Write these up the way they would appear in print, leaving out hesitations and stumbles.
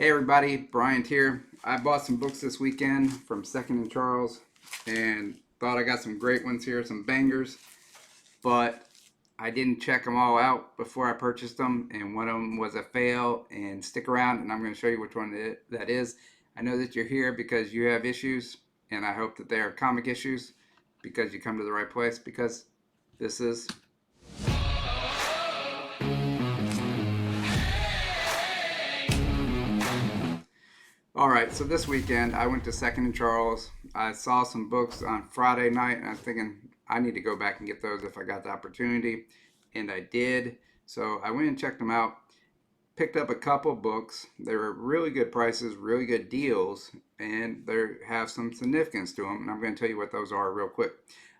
Hey everybody, Bryant here. I bought some books this weekend from Second and Charles and thought I got some great ones here, some bangers, but I didn't check them all out before I purchased them, and one of them was a fail. And stick around, and I'm going to show you which one that is. I know that you're here because you have issues, and I hope that they are comic issues because you come to the right place because this is all right. So this weekend I went to Second and Charles. I saw some books on Friday night, and I was thinking I need to go back and get those if I got the opportunity, and I did. So I went and checked them out. Picked up a couple books. They were really good prices, really good deals, and they have some significance to them. And I'm going to tell you what those are real quick.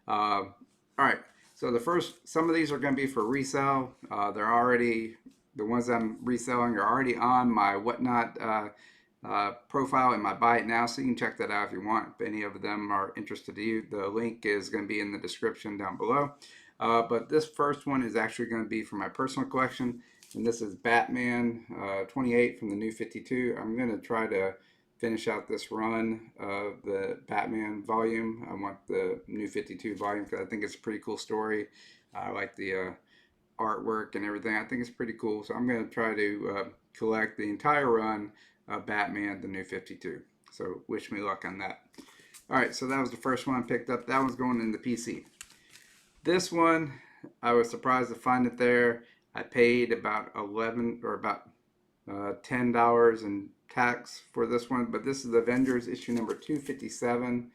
All right. So some of these are going to be for resale. They're already the ones I'm reselling are already on my whatnot profile in my buy it now, so you can check that out if you want. If any of them are interested to you, the link is going to be in the description down below. But this first one is actually going to be for my personal collection, and this is Batman 28 from the New 52. I'm going to try to finish out this run of the Batman volume. I want the New 52 volume because I think it's a pretty cool story. I like the artwork and everything. I think it's pretty cool. So I'm going to try to collect the entire run of Batman, the New 52. So wish me luck on that. All right, so that was the first one I picked up. That one's going in the PC. This one, I was surprised to find it there. I paid about $10 in tax for this one, but this is Avengers issue number 257.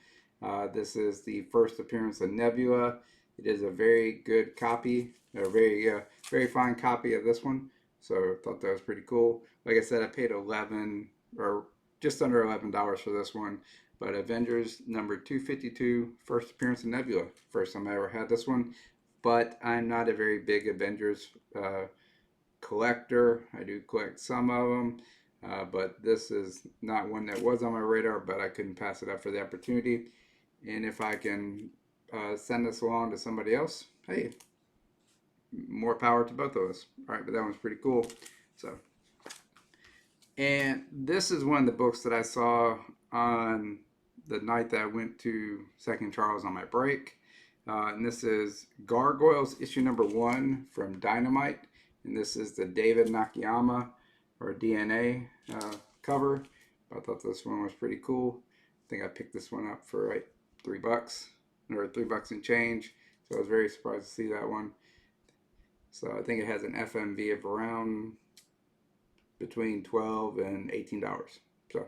This is the first appearance of Nebula. It is a very good copy, a very fine copy of this one. So I thought that was pretty cool. Like I said, I paid 11 or just under $11 for this one. But Avengers number 252, first appearance of Nebula. First time I ever had this one. But I'm not a very big Avengers collector. I do collect some of them. But this is not one that was on my radar, but I couldn't pass it up for the opportunity. And if I can send this along to somebody else, hey, more power to both of us. All right, but that one's pretty cool. So, and this is one of the books that I saw on the night that I went to Second Charles on my break. And this is Gargoyles issue number 1 from Dynamite. And this is the David Nakayama or DNA cover. I thought this one was pretty cool. I think I picked this one up for like $3 or $3 and change. So I was very surprised to see that one. So I think it has an FMV of around between $12 and $18. So,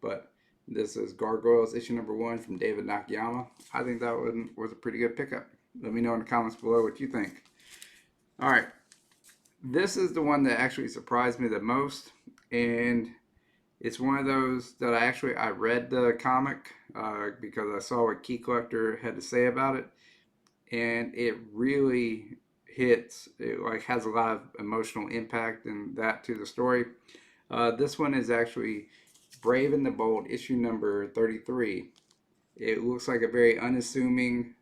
but this is Gargoyles issue number 1 from David Nakayama. I think that one was a pretty good pickup. Let me know in the comments below what you think. All right, this is the one that actually surprised me the most, and it's one of those that I read the comic because I saw what Key Collector had to say about it, and it really hits. It like has a lot of emotional impact and that to the story. This one is actually Brave and the Bold issue number 33. It looks like a very unassuming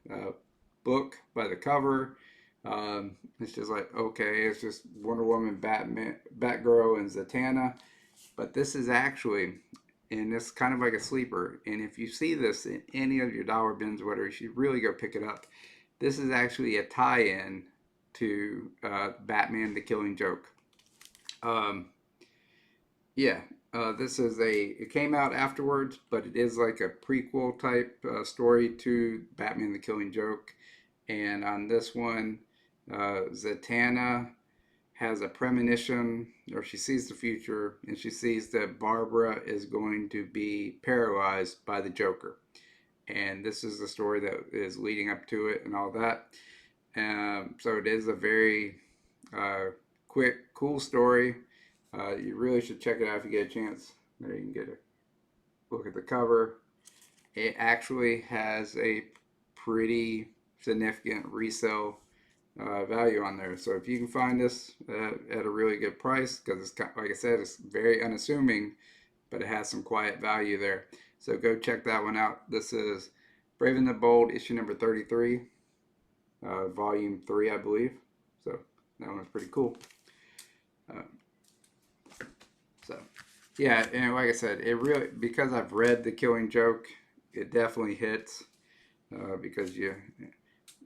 book by the cover. It's just like, okay, it's just Wonder Woman, Batman, Batgirl, and Zatanna. But this is actually, and it's kind of like a sleeper. And if you see this in any of your dollar bins or whatever, you should really go pick it up. This is actually a tie-in to Batman the Killing Joke. Yeah, it came out afterwards, but it is like a prequel type story to Batman the Killing Joke. And on this one, Zatanna has a premonition, or she sees the future, and she sees that Barbara is going to be paralyzed by the Joker. And this is the story that is leading up to it and all that. So it is a very quick, cool story. You really should check it out if you get a chance. There you can get a look at the cover. It actually has a pretty significant resale value on there. So if you can find this at a really good price, because it's like I said, it's very unassuming, but it has some quiet value there. So go check that one out. This is Brave and the Bold issue number 33, volume 3, I believe. So that one's pretty cool. So Yeah, and like I said, it really, because I've read The Killing Joke, it definitely hits. Because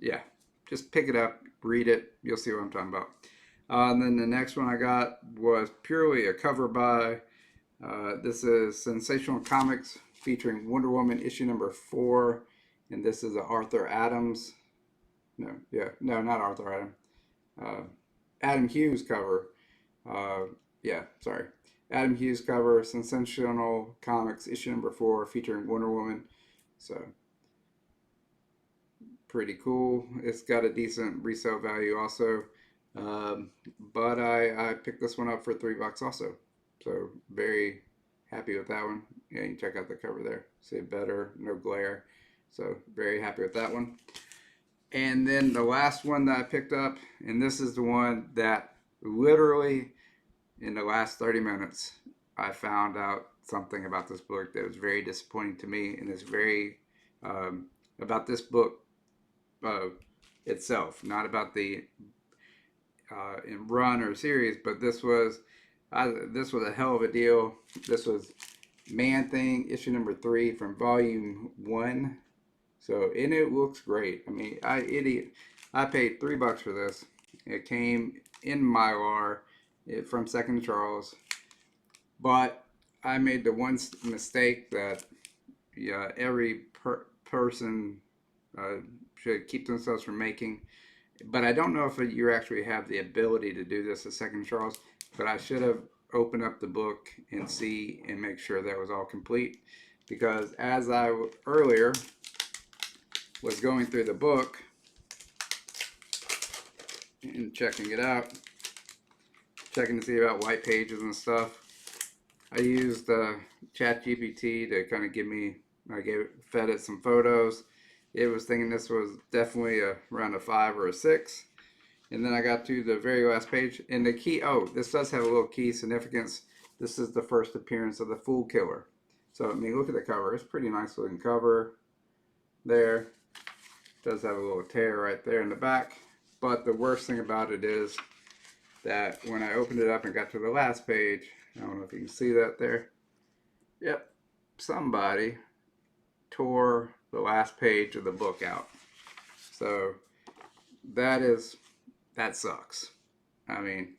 yeah, just pick it up, read it, you'll see what I'm talking about. And then the next one I got was purely a cover by. This is Sensational Comics featuring Wonder Woman issue number 4, and this is a Arthur Adams. No, yeah, no, not Arthur Adams. Uh, Adam Hughes cover. Uh, yeah, sorry. Adam Hughes cover, Sensational Comics, issue number 4, featuring Wonder Woman. So, pretty cool. It's got a decent resale value also. Um, but I picked this one up for $3 also. So, very happy with that one. Yeah, you can check out the cover there. See better, no glare. So, very happy with that one. And then the last one that I picked up, and this is the one that literally in the last 30 minutes, I found out something about this book that was very disappointing to me, and it's very about this book uh, itself, not about the run or series, but this was a hell of a deal. This was Man Thing issue number 3 from volume 1. So and it looks great. I mean, I paid $3 for this. It came in Mylar from Second Charles. But I made the one mistake that yeah, every person uh, should keep themselves from making. But I don't know if you actually have the ability to do this at Second Charles. But I should have opened up the book and see and make sure that was all complete. Because as I earlier was going through the book and checking it out, checking to see about white pages and stuff, I used ChatGPT to kind of give me, fed it some photos. It was thinking this was definitely around a 5 or a 6. And then I got to the very last page. And the key, oh, this does have a little key significance. This is the first appearance of the Fool Killer. So, I mean, look at the cover. It's a pretty nice looking cover there. It does have a little tear right there in the back. But the worst thing about it is that when I opened it up and got to the last page, I don't know if you can see that there. Yep, somebody tore the last page of the book out. So that sucks. I mean,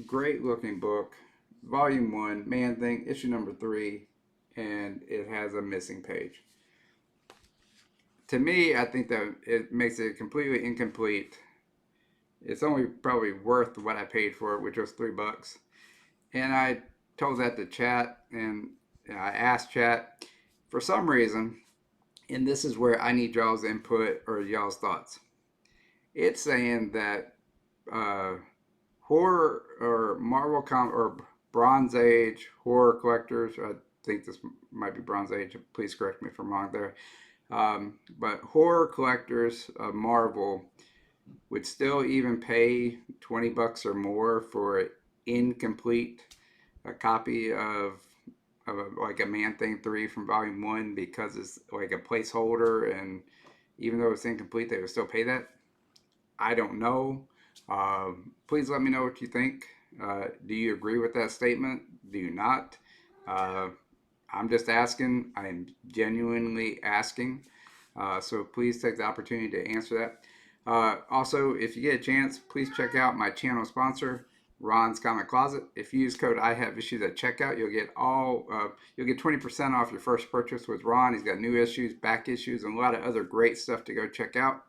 great looking book, volume 1, Man Thing, issue number 3, and it has a missing page. To me, I think that it makes it completely incomplete. It's only probably worth what I paid for it, which was $3. And I told that to chat, and I asked chat for some reason, and this is where I need y'all's input or y'all's thoughts. It's saying that uh, horror or or Bronze Age horror collectors, I think this might be Bronze Age, please correct me if I'm wrong there, but horror collectors of Marvel would still even pay $20 or more for an incomplete a copy of like a Man Thing 3 from Volume 1 because it's like a placeholder, and even though it's incomplete, they would still pay that. I don't know. Please let me know what you think. Do you agree with that statement? Do you not? Uh, I'm just asking. I'm genuinely asking. So please take the opportunity to answer that. Also, if you get a chance, please check out my channel sponsor, Ron's Comic Closet. If you use code I have issues at checkout, you'll get 20% off your first purchase with Ron. He's got new issues, back issues, and a lot of other great stuff to go check out.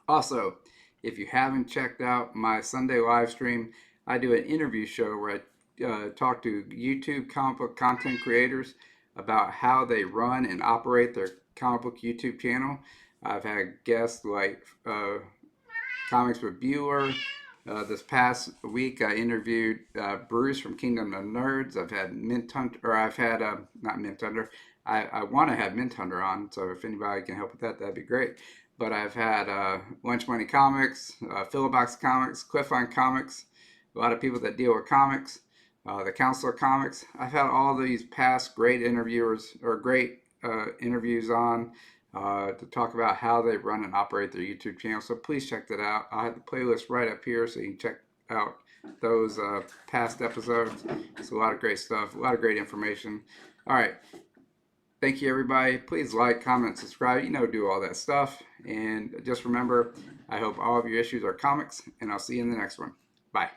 Also, if you haven't checked out my Sunday live stream, I do an interview show where I talk to YouTube comic book content creators about how they run and operate their comic book YouTube channel. I've had guests like Comics with Bueller. This past week, I interviewed Bruce from Kingdom of Nerds. I've had Mint Hunter, or I've had not Mint Hunter. I want to have Mint Hunter on, so if anybody can help with that, that'd be great. But I've had Lunch Money Comics, Philobox Comics, Cliffline Comics, a lot of people that deal with comics, the Counselor Comics. I've had all these past great interviewers or great interviews on to talk about how they run and operate their YouTube channel. So please check that out. I'll have the playlist right up here so you can check out those past episodes. It's a lot of great stuff, a lot of great information. All right. Thank you, everybody. Please like, comment, subscribe. Do all that stuff. And just remember, I hope all of your issues are comics, and I'll see you in the next one. Bye.